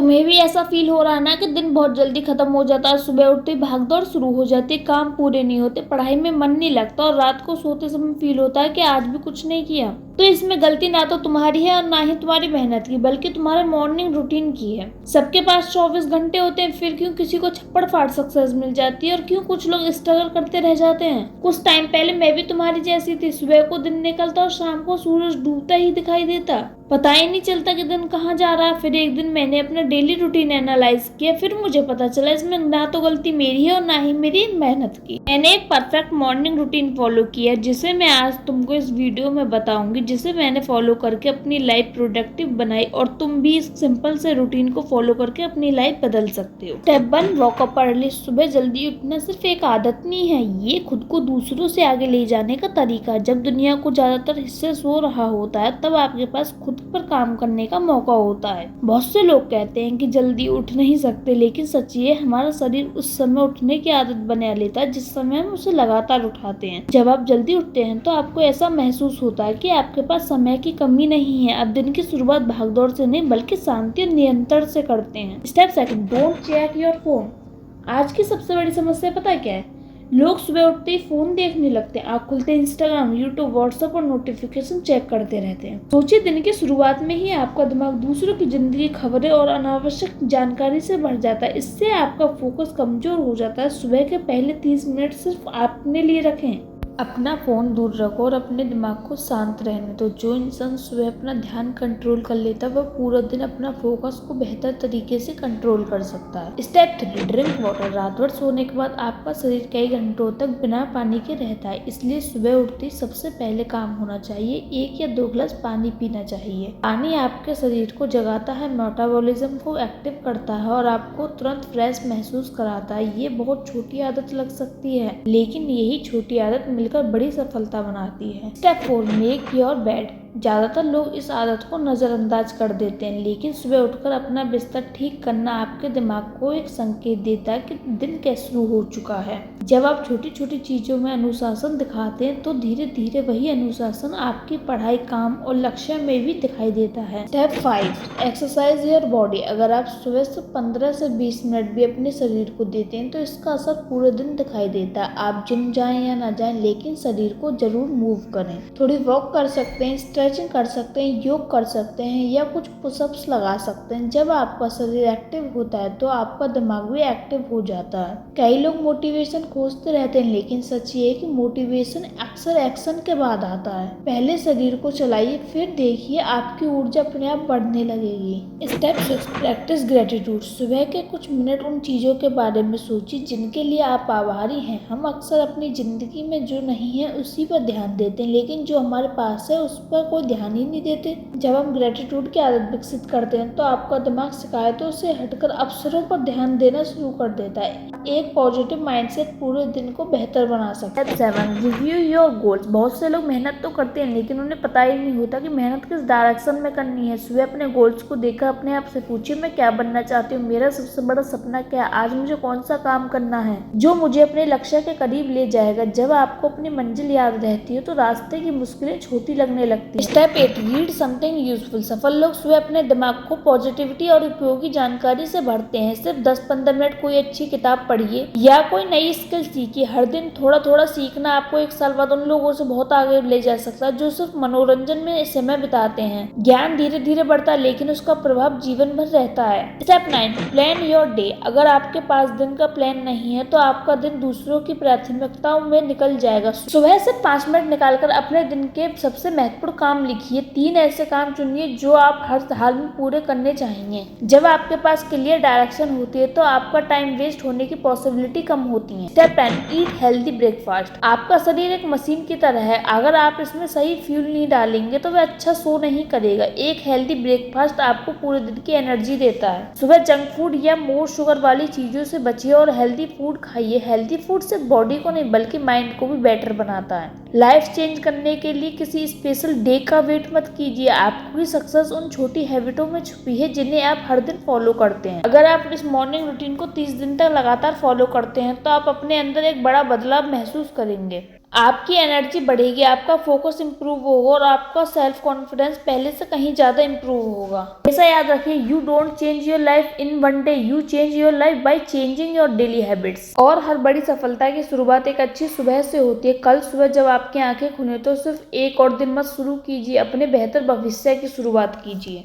तुम्हें भी ऐसा फील हो रहा है ना कि दिन बहुत जल्दी खत्म हो जाता है, सुबह उठते ही भागदौड़ शुरू हो जाती है, काम पूरे नहीं होते, पढ़ाई में मन नहीं लगता और रात को सोते समय फील होता है कि आज भी कुछ नहीं किया। तो इसमें गलती ना तो तुम्हारी है और ना ही तुम्हारी मेहनत की, बल्कि तुम्हारे मॉर्निंग रूटीन की है। सबके पास 24 घंटे होते हैं, फिर क्यों किसी को छप्पड़ फाड़ सक्सेस मिल जाती है और क्यों कुछ लोग स्ट्रगल करते रह जाते हैं। कुछ टाइम पहले मैं भी तुम्हारी जैसी थी, सुबह को दिन निकलता और शाम को सूरज डूबता ही दिखाई देता, पता ही नहीं चलता कि दिन कहाँ जा रहा है। फिर एक दिन मैंने अपना डेली रूटीन एनालाइज किया, फिर मुझे पता चला इसमें ना तो गलती मेरी है और ना ही मेरी मेहनत की। मैंने एक परफेक्ट मॉर्निंग रूटीन फॉलो किया जिसे मैं आज तुमको इस वीडियो में बताऊंगी, जिसे मैंने फॉलो करके अपनी लाइफ प्रोडक्टिव बनाई और तुम भी इस सिंपल से रूटीन को फॉलो करके अपनी लाइफ बदल सकते हो। Step 1, walk up early. सुबह जल्दी उठना सिर्फ एक आदत नहीं है, ये खुद को दूसरों से आगे ले जाने का तरीका। जब दुनिया को ज्यादातर हिस्से सो रहा होता है तब आपके पास खुद पर काम करने का मौका होता है। बहुत से लोग कहते हैं कि जल्दी उठ नहीं सकते, लेकिन सच ये हमारा शरीर उस समय उठने की आदत बना लेता है जिस समय हम उसे लगातार उठाते हैं। जब आप जल्दी उठते हैं तो आपको ऐसा महसूस होता है कि आपके पास समय की कमी नहीं है। आप दिन की शुरुआत भागदौड़ से नहीं बल्कि शांति और नियंत्रण से करते हैं। Step 2, don't check your phone. आज की सबसे बड़ी समस्या पता है क्या है? लोग सुबह उठते ही फोन देखने लगते हैं, आँख खुलते इंस्टाग्राम, यूट्यूब, व्हाट्सएप और नोटिफिकेशन चेक करते रहते हैं। सोचिए, दिन की शुरुआत में ही आपका दिमाग दूसरों की जिंदगी, खबरें और अनावश्यक जानकारी से भर जाता है। इससे आपका फोकस कमजोर हो जाता है। सुबह के पहले 30 मिनट सिर्फ अपने लिए रखें। अपना फोन दूर रखो और अपने दिमाग को शांत रहने दो। जो इंसान सुबह अपना ध्यान कंट्रोल कर लेता है वह पूरा दिन अपना फोकस को बेहतर तरीके से कंट्रोल कर सकता है। Step 3, drink water. रात भर सोने के बाद आपका शरीर कई घंटों तक बिना पानी के रहता है, इसलिए सुबह उठते ही सबसे पहले काम होना चाहिए 1 या 2 गिलास पानी पीना चाहिए। पानी आपके शरीर को जगाता है, मेटाबॉलिज्म को एक्टिव करता है और आपको तुरंत फ्रेश महसूस कराता है। ये बहुत छोटी आदत लग सकती है, लेकिन यही छोटी आदत मिलकर बड़ी सफलता बनाती है। Step 4, make your bed. ज्यादातर लोग इस आदत को नजरअंदाज कर देते हैं, लेकिन सुबह उठकर अपना बिस्तर ठीक करना आपके दिमाग को एक संकेत देता है कि दिन कैसे शुरू हो चुका है। जब आप छोटी छोटी चीजों में अनुशासन दिखाते हैं तो धीरे धीरे वही अनुशासन आपकी पढ़ाई, काम और लक्ष्य में भी दिखाई देता है। Step 5, exercise your body. अगर आप सुबह से 15 से 20 मिनट भी अपने शरीर को देते हैं तो इसका असर पूरे दिन दिखाई देता है। आप जिम जाएं या ना जाएं, लेकिन शरीर को जरूर मूव करें। थोड़ी वॉक कर सकते हैं, स्ट्रेचिंग कर सकते हैं, योग कर सकते हैं या कुछ पुशअप्स लगा सकते हैं। जब आपका शरीर एक्टिव होता है तो आपका दिमाग भी एक्टिव हो जाता है। कई लोग मोटिवेशन खोजते रहते हैं, लेकिन सच ये है कि मोटिवेशन अक्सर एक्शन के बाद आता है। पहले शरीर को चलाइए, फिर देखिए आपकी ऊर्जा अपने आप बढ़ने लगेगी। Step 6, practice gratitude. सुबह के कुछ मिनट उन चीजों के बारे में सोचिए जिनके लिए आप आभारी हैं। हम अक्सर अपनी जिंदगी में जो नहीं है उसी पर ध्यान देते हैं, लेकिन जो हमारे पास है उस पर कोई ध्यान ही नहीं देते। जब हम ग्रेटिट्यूड की आदत विकसित करते हैं तो आपका दिमाग शिकायतों से हटकर अवसरों पर ध्यान देना शुरू कर देता है। एक पॉजिटिव माइंडसेट पूरे दिन को बेहतर बना सकता है। 7, रिव्यू योर गोल्स। बहुत से लोग मेहनत तो करते हैं, लेकिन उन्हें पता ही नहीं होता कि मेहनत किस डायरेक्शन में करनी है। सुबह अपने गोल्स को देखकर अपने आप से पूछिए, मैं क्या बनना चाहती हूँ, मेरा सबसे बड़ा सपना क्या है, आज मुझे कौन सा काम करना है जो मुझे अपने लक्ष्य के करीब ले जाएगा। जब आपको अपनी मंजिल याद रहती है तो रास्ते की मुश्किलें छोटी लगने लगती है। Step 8, read something useful. सफल लोग सुबह अपने दिमाग को पॉजिटिविटी और उपयोगी जानकारी से भरते हैं। सिर्फ 10-15 मिनट कोई अच्छी किताब पढ़िए या कोई नई स्किल सीखिए। हर दिन थोड़ा थोड़ा सीखना आपको 1 साल बाद उन लोगों से बहुत आगे ले जा सकता है जो सिर्फ मनोरंजन में समय बिताते हैं। ज्ञान धीरे धीरे बढ़ता है, लेकिन उसका प्रभाव जीवन भर रहता है। Step 9, plan your day. अगर आपके पास दिन का प्लान नहीं है तो आपका दिन दूसरों की प्राथमिकताओं में निकल जाएगा। सुबह से 5 मिनट निकालकर अपने दिन के सबसे महत्वपूर्ण काम लिखिए। 3 ऐसे काम चुनिए जो आप हर हाल में पूरे करने चाहेंगे। जब आपके पास क्लियर डायरेक्शन होती है तो आपका टाइम वेस्ट होने की पॉसिबिलिटी कम होती है। Step 10, eat healthy breakfast. आपका शरीर एक मशीन की तरह है, अगर आप इसमें सही फ्यूल नहीं डालेंगे तो वह अच्छा शो नहीं करेगा। एक हेल्दी ब्रेकफास्ट आपको पूरे दिन की एनर्जी देता है। सुबह जंक फूड या मोर शुगर वाली चीजों से बचिए और हेल्दी फूड खाइए। हेल्दी फूड सिर्फ बॉडी को नहीं बल्कि माइंड को भी बेटर बनाता है। लाइफ चेंज करने के लिए किसी स्पेशल डे का वेट मत कीजिए। आपकी सक्सेस उन छोटी हैबिटों में छुपी है जिन्हें आप हर दिन फॉलो करते हैं। अगर आप इस मॉर्निंग रूटीन को 30 दिन तक लगातार फॉलो करते हैं तो आप अपने अंदर एक बड़ा बदलाव महसूस करेंगे। आपकी एनर्जी बढ़ेगी, आपका फोकस इंप्रूव होगा और आपका सेल्फ कॉन्फिडेंस पहले से कहीं ज़्यादा इंप्रूव होगा। ऐसा याद रखिए, you don't change your life in one day, you change your life by changing your daily habits. और हर बड़ी सफलता की शुरुआत एक अच्छी सुबह से होती है। कल सुबह जब आपकी आंखें खुले तो सिर्फ एक और दिन मत शुरू कीजिए, अपने बेहतर भविष्य की शुरुआत कीजिए।